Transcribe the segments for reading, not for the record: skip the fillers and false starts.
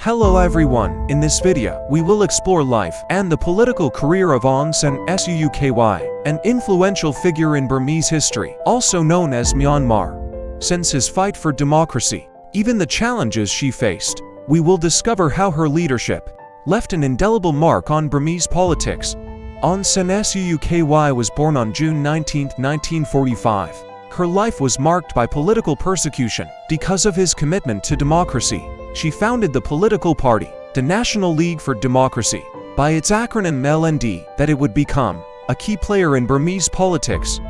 Hello everyone, in this video, we will explore life and the political career of Aung San Suu Kyi, an influential figure in Burmese history, also known as Myanmar. Since his fight for democracy, even the challenges she faced, we will discover how her leadership left an indelible mark on Burmese politics. Aung San Suu Kyi was born on June 19, 1945. Her life was marked by political persecution because of his commitment to democracy. She founded the political party, the National League for Democracy, by its acronym LND, that it would become a key player in Burmese politics.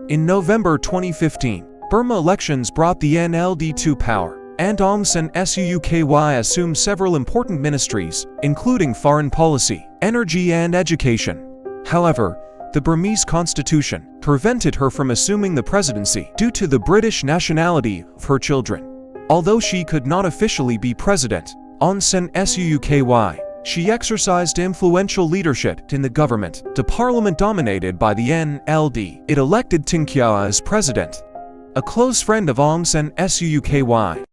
In November 2015, Burma elections brought the NLD to power, and Aung San Suu Kyi assumed several important ministries, including foreign policy, energy and education. However, the Burmese Constitution prevented her from assuming the presidency due to the British nationality of her children. Although she could not officially be president, Aung San Suu Kyi, she exercised influential leadership in the government. The parliament dominated by the NLD. It elected Htin Kyaw as president, a close friend of Aung San Suu Kyi.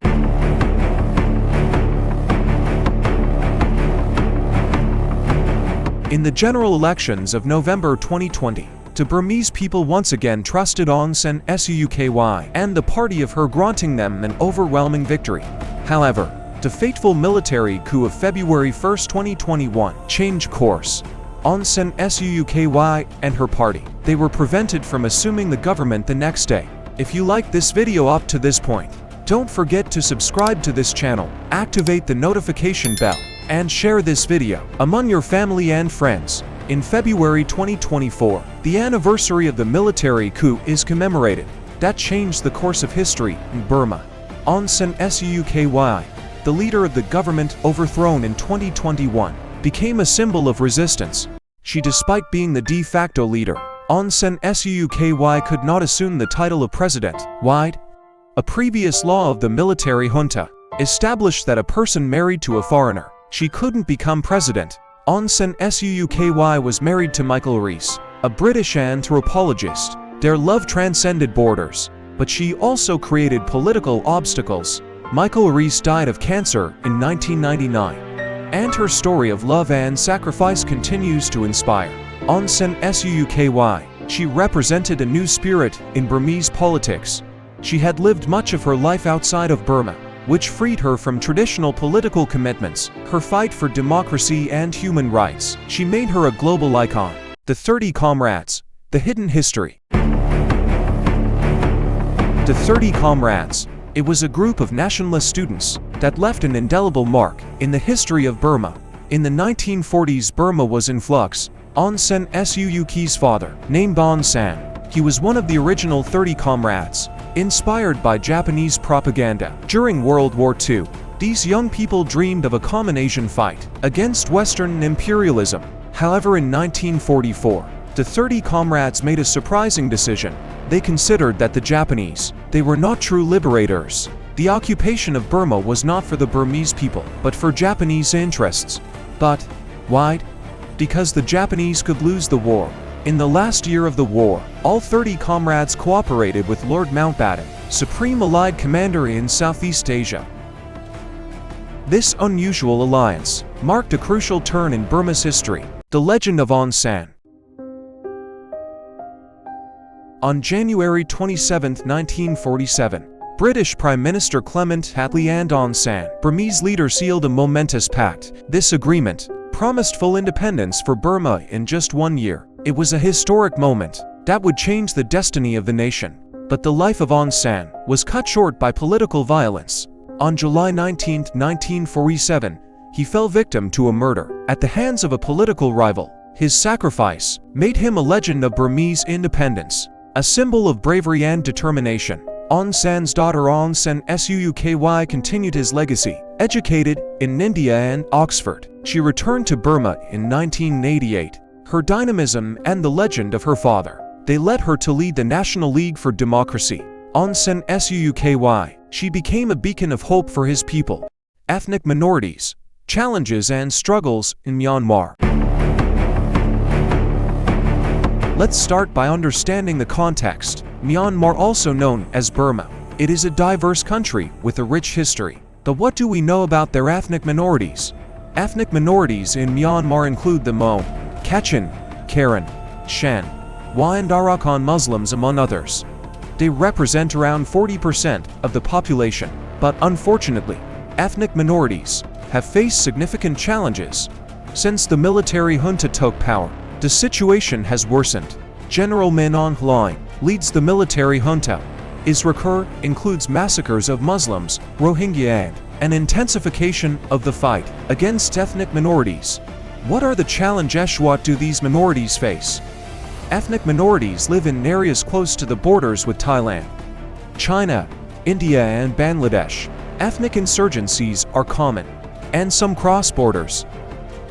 In the general elections of November 2020, the Burmese people once again trusted Aung San Suu Kyi and the party of her, granting them an overwhelming victory. However, the fateful military coup of February 1, 2021 changed course. Aung San Suu Kyi and her party, they were prevented from assuming the government the next day. If you like this video up to this point, don't forget to subscribe to this channel, activate the notification bell, and share this video among your family and friends. In February 2024, the anniversary of the military coup is commemorated. That changed the course of history in Burma. Aung San Suu Kyi, the leader of the government overthrown in 2021, became a symbol of resistance. Despite being the de facto leader, Aung San Suu Kyi could not assume the title of president. Why? A previous law of the military junta established that a person married to a foreigner, she couldn't become president. Aung San Suu Kyi was married to Michael Rees, a British anthropologist. Their love transcended borders, but she also created political obstacles. Michael Rees died of cancer in 1999, and her story of love and sacrifice continues to inspire. Aung San Suu Kyi, she represented a new spirit in Burmese politics. She had lived much of her life outside of Burma, which freed her from traditional political commitments. Her fight for democracy and human rights, she made her a global icon. The 30 Comrades, the hidden history. The 30 Comrades, it was a group of nationalist students that left an indelible mark in the history of Burma. In the 1940s, Burma was in flux. Aung San Suu Kyi's father, named Aung San, he was one of the original 30 Comrades. Inspired by Japanese propaganda during World War II, these young people dreamed of a common Asian fight against Western imperialism. However, in 1944, the 30 Comrades made a surprising decision. They considered that the Japanese, they were not true liberators. The occupation of Burma was not for the Burmese people, but for Japanese interests. But why? Because the Japanese could lose the war. In the last year of the war, all 30 Comrades cooperated with Lord Mountbatten, Supreme Allied Commander in Southeast Asia. This unusual alliance marked a crucial turn in Burma's history. The legend of Aung San. On January 27, 1947, British Prime Minister Clement Attlee and Aung San, Burmese leader, sealed a momentous pact. This agreement promised full independence for Burma in just 1 year. It was a historic moment that would change the destiny of the nation. But the life of Aung San was cut short by political violence. On July 19, 1947, he fell victim to a murder at the hands of a political rival. His sacrifice made him a legend of Burmese independence, a symbol of bravery and determination. Aung San's daughter Aung San Suu Kyi continued his legacy. Educated in India and Oxford, she returned to Burma in 1988. Her dynamism and the legend of her father, they led her to lead the National League for Democracy. Aung San Suu Kyi, she became a beacon of hope for his people. Ethnic minorities, challenges and struggles in Myanmar. Let's start by understanding the context. Myanmar, also known as Burma, It is a diverse country with a rich history. But what do we know about their ethnic minorities? Ethnic minorities in Myanmar include the Mon, Kachin, Karen, Shan, Wa and Arakan Muslims among others. They represent around 40% of the population, but unfortunately, ethnic minorities have faced significant challenges. Since the military junta took power, the situation has worsened. General Min Aung Hlaing leads the military junta. His record includes massacres of Muslims, Rohingya, and an intensification of the fight against ethnic minorities. What are the challenges? What do these minorities face? Ethnic minorities live in areas close to the borders with Thailand, China, India, and Bangladesh. Ethnic insurgencies are common, and some cross borders.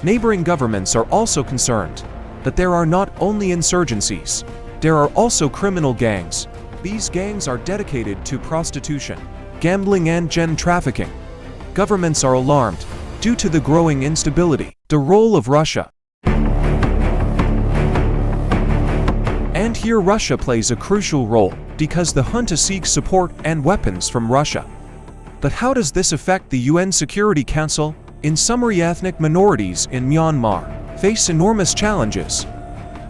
Neighboring governments are also concerned that there are not only insurgencies, there are also criminal gangs. These gangs are dedicated to prostitution, gambling, and gem trafficking. Governments are alarmed due to the growing instability. The role of Russia. And here Russia plays a crucial role because the junta seeks support and weapons from Russia. But how does this affect the UN Security Council? In summary, ethnic minorities in Myanmar face enormous challenges.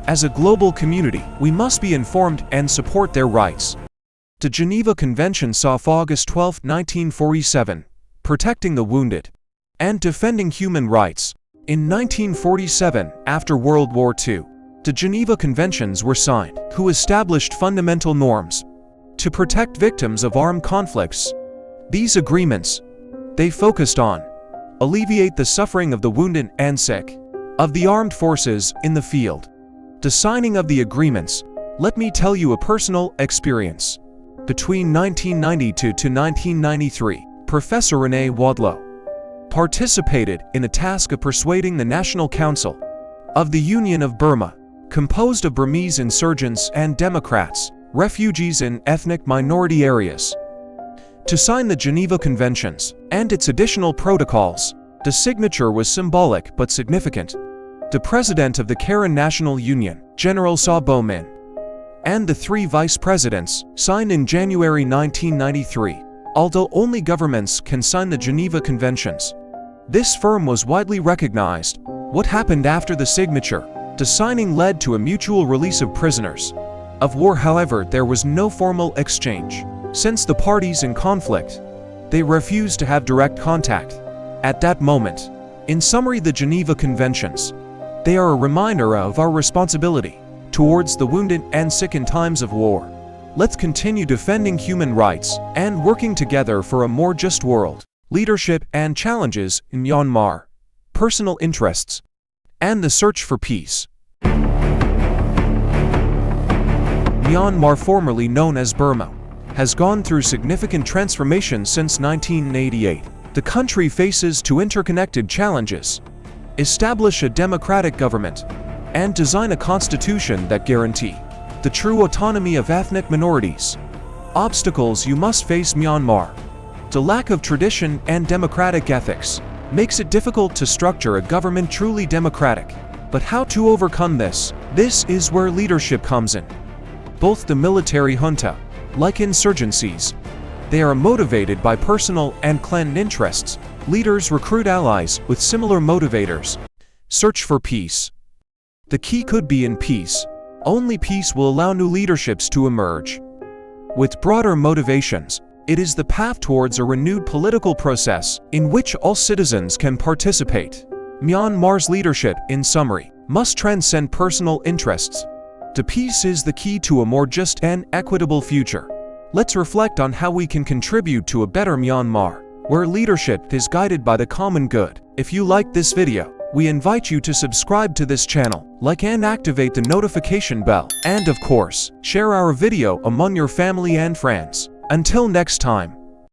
As a global community, we must be informed and support their rights. The Geneva Convention of August 12, 1947, protecting the wounded and defending human rights. In 1947, after World War II, the Geneva Conventions were signed, who established fundamental norms to protect victims of armed conflicts. These agreements, they focused on alleviate the suffering of the wounded and sick of the armed forces in the field. The signing of the agreements, let me tell you a personal experience. Between 1992 to 1993, Professor Rene Wadlow participated in a task of persuading the National Council of the Union of Burma, composed of Burmese insurgents and Democrats, refugees in ethnic minority areas, to sign the Geneva Conventions and its additional protocols. The signature was symbolic but significant. The president of the Karen National Union, General Saw Bo Min, and the three vice presidents signed in January 1993. Although only governments can sign the Geneva Conventions, this firm was widely recognized. What happened after the signature? The signing led to a mutual release of prisoners of war. However, there was no formal exchange. Since the parties in conflict, they refused to have direct contact at that moment. In summary, the Geneva Conventions, they are a reminder of our responsibility towards the wounded and sick in times of war. Let's continue defending human rights and working together for a more just world. Leadership and challenges in Myanmar, personal interests, and the search for peace. Myanmar, formerly known as Burma, has gone through significant transformation since 1988. The country faces two interconnected challenges: establish a democratic government and design a constitution that guarantee the true autonomy of ethnic minorities. Obstacles you must face: Myanmar. The lack of tradition and democratic ethics makes it difficult to structure a government truly democratic. But how to overcome this? This is where leadership comes in. Both the military junta, like insurgencies, they are motivated by personal and clan interests. Leaders recruit allies with similar motivators. Search for peace. The key could be in peace. Only peace will allow new leaderships to emerge. With broader motivations, it is the path towards a renewed political process in which all citizens can participate. Myanmar's leadership, in summary, must transcend personal interests. The peace is the key to a more just and equitable future. Let's reflect on how we can contribute to a better Myanmar, where leadership is guided by the common good. If you liked this video, we invite you to subscribe to this channel, like and activate the notification bell, and of course, share our video among your family and friends. Until next time.